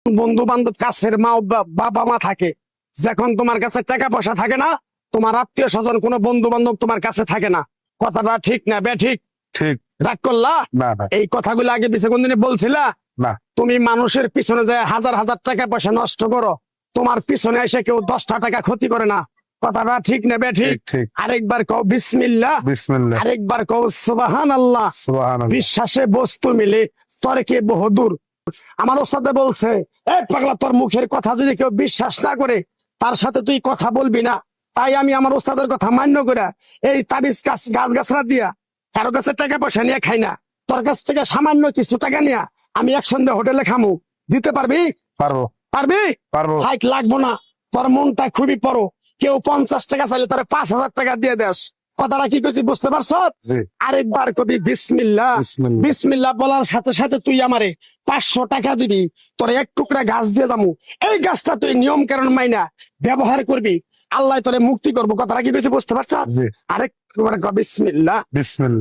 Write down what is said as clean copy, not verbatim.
বন্ধু বান্ধব কাছের মা বাবা মা থাকে, যখন তোমার কাছে টাকা পয়সা থাকে না, তোমার আত্মীয় স্বজন কোনো বন্ধু বান্ধব তোমার কাছে থাকে না। কথাটা ঠিক না বে? ঠিক ঠিক রাগ করলা? না না এই কথাগুলো আগে পিছে কোনদিনে বলছিলা? না তুমি মানুষের পিছনে যায় হাজার হাজার টাকা পয়সা নষ্ট করো, তোমার পিছনে এসে কেউ 10টা টাকা ক্ষতি করে না। কথাটা ঠিক না বে? ঠিক। ঠিক ঠিক আরেকবার কও বিসমিল্লাহ, বিসমিল্লাহ আরেকবার কও সুবহানাল্লাহ। সুবহানাল্লাহ বিশ্বাসে বস্তু মিলে তর্কে বহুদূর। আমার ওস্তাদে বলছে, এই পাগলা, তোর মুখের কথা যদি কেউ বিশ্বাস না করে তার সাথে তুই কথা বলবি না। তাই আমি আমার ওস্তাদের কথা মান্য করে এই তাবিজ গাছ গাছরা দিয়া কারো কাছে টাকা পয়সা নিয়ে খাই না। তোর কাছ থেকে সামান্য কিছু টাকা নিয়ে আমি একসঙ্গে হোটেলে খামু। দিতে পারবি? পারবো পারবি? পারবো হাইট লাগবো না, তোর মনটা খুবই বড়। কেউ 50 টাকা চাইলে তার 5,000 টাকা দিয়ে দেস। কথাটা কি করছি বুঝতে পারছ? জি আরেকবার কবি বিসমিল্লাহ। বিসমিল্লাহ বিসমিল্লাহ বলার সাথে সাথে তুই আমারে 500 টাকা দিবি, তোর এক টুকরা গাছ দিয়ে যাবো। এই গাছটা তুই নিয়ম কারণ মাইনা ব্যবহার করবি, আল্লাহ তোরে মুক্তি করবো। কথাটা কি বেশি বুঝতে পারছ? জি আরেকবার বিসমিল্লাহ। বিসমিল্লাহ